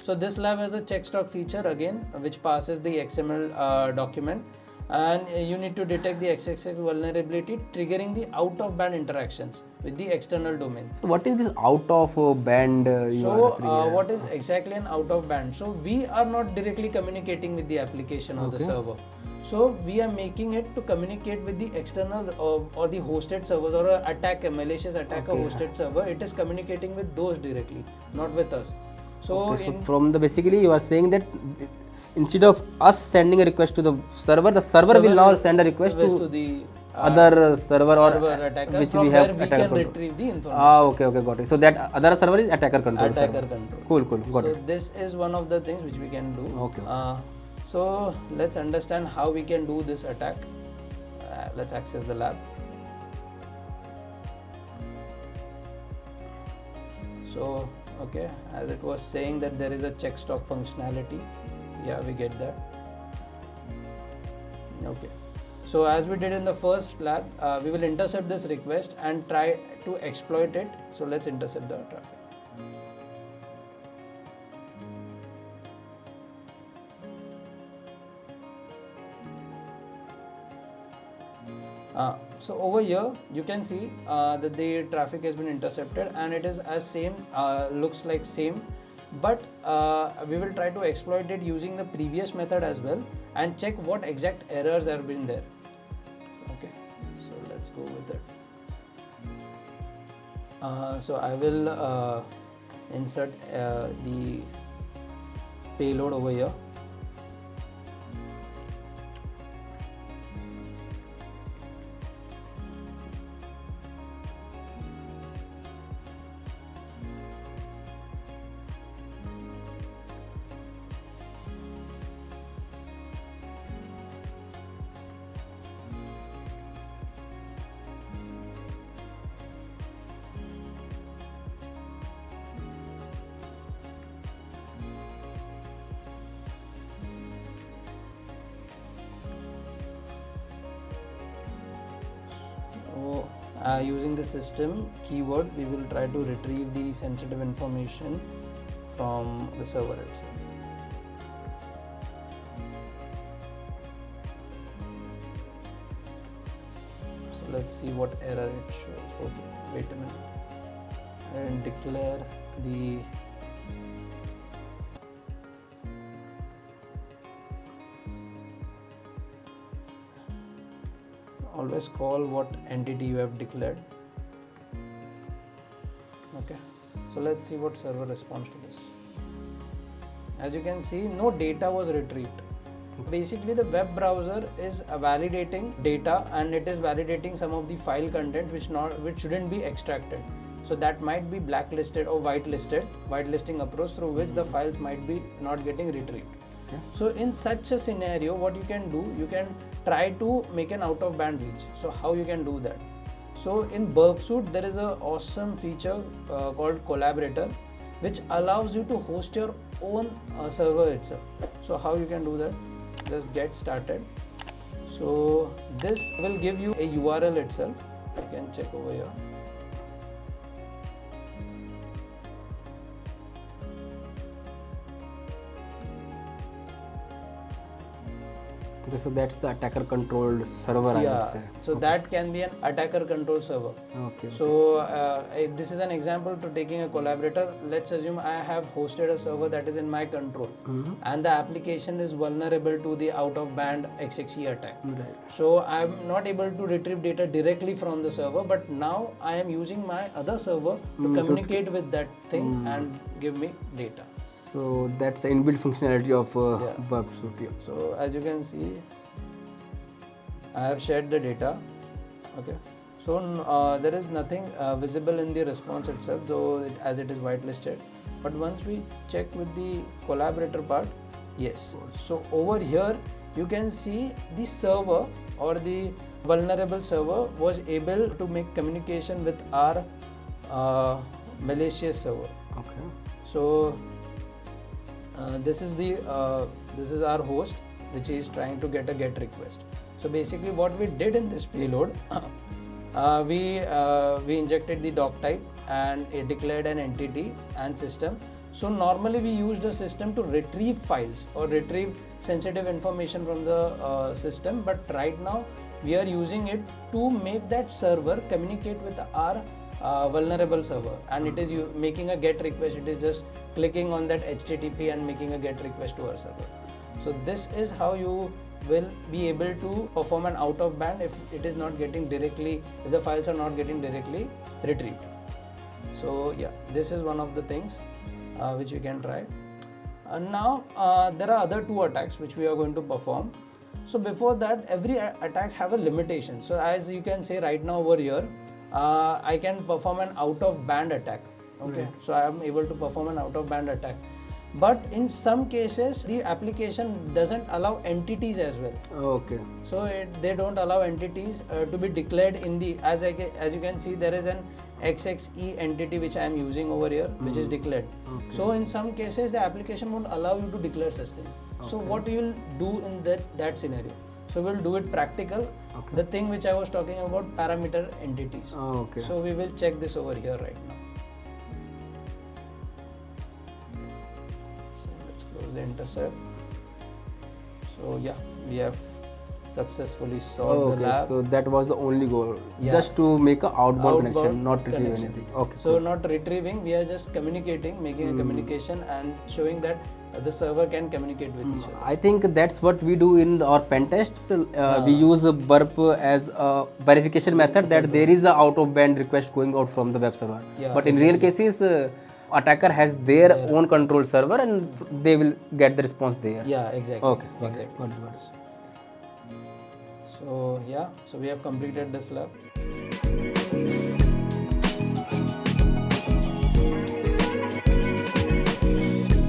So this lab has a check stock feature again, which passes the XML document, and you need to detect the XXE vulnerability, triggering the out of band interactions with the external domain. So what is this out of band you are referring here? What is exactly an out of band? So we are not directly communicating with the application or the server. So we are making it to communicate with the external or the hosted servers, or a malicious attacker hosted server. It is communicating with those directly, not with us. So, so from the basically you are saying that instead of us sending a request to the server will now send a request to the other server or attacker, which from we have where we attacker can control. retrieve the information. Okay, got it. So that other server is attacker control. Attacker server. control. Cool, got it. So this is one of the things which we can do. Okay. So let's understand how we can do this attack. Let's access the lab. So okay, as it was saying that there is a check stock functionality. Yeah, we get that. Okay. So as we did in the first lab, we will intercept this request and try to exploit it. So let's intercept the traffic. So over here you can see that the traffic has been intercepted, and it is as same, looks like same, but we will try to exploit it using the previous method as well and check what exact errors have been there. Okay, so let's go with it. So I will insert the payload over here. Using the system keyword, we will try to retrieve the sensitive information from the server itself. So let's see what error it shows. Okay, wait a minute. And declare the always call what entity you have declared. Okay, so let's see what server responds to this. As you can see, no data was retrieved. Basically the web browser is validating data, and it is validating some of the file content which shouldn't be extracted. So that might be blacklisted or whitelisting approach through which the files might be not getting retrieved. So in such a scenario, what you can do, you can try to make an out of band reach. So how you can do that? So in Burpsuit there is an awesome feature called Collaborator, which allows you to host your own server itself. So how you can do that? Just get started. So this will give you a URL itself. You can check over here. Okay, so that's the attacker controlled server, I would say. So that can be an attacker controlled server. Okay. So this is an example to taking a collaborator. Let's assume I have hosted a server that is in my control, and the application is vulnerable to the out of band XXE attack. Right. So I'm not able to retrieve data directly from the server, but now I am using my other server to communicate with that thing and give me data. So that's the inbuilt functionality of Burpsuit. Yeah. So as you can see, I have shared the data. Okay. So there is nothing visible in the response itself, though as it is whitelisted. But once we check with the collaborator part, yes. So over here you can see the server or the vulnerable server was able to make communication with our malicious server. Okay. So this is our host, which is trying to get a GET request. So basically what we did in this payload, we injected the doc type and it declared an entity and system. So normally we use the system to retrieve files or retrieve sensitive information from the system, but right now we are using it to make that server communicate with our vulnerable server, and it is making a GET request. It is just clicking on that HTTP and making a GET request to our server. So this is how you will be able to perform an out of band if it is not getting directly, if the files are not getting directly retrieved. So yeah, this is one of the things which we can try. Now there are other two attacks which we are going to perform. So before that, every attack have a limitation. So as you can say right now over here, I can perform an out of band attack. Okay, so I am able to perform an out of band attack. But in some cases, the application doesn't allow entities as well. Okay. So they don't allow entities to be declared in the, as you can see, there is an XXE entity which I am using over here, which is declared. Okay. So in some cases, the application won't allow you to declare such thing. Okay. So what you will do in that scenario? So we'll do it practical. Okay. The thing which I was talking about, parameter entities. Okay. So we will check this over here right now. So let's close the intercept. So yeah, we have successfully solved the lab. So that was the only goal, just to make an outbound connection, not retrieve anything. Okay. So not retrieving, we are just communicating, making a communication and showing that the server can communicate with each other. I think that's what we do in our pen tests. We use a burp as a verification method that there is a out of band request going out from the web server. Yeah, but in real cases, attacker has their own control server and they will get the response there. Yeah, exactly. Okay. Exactly. Got it. So yeah, so we have completed this lab.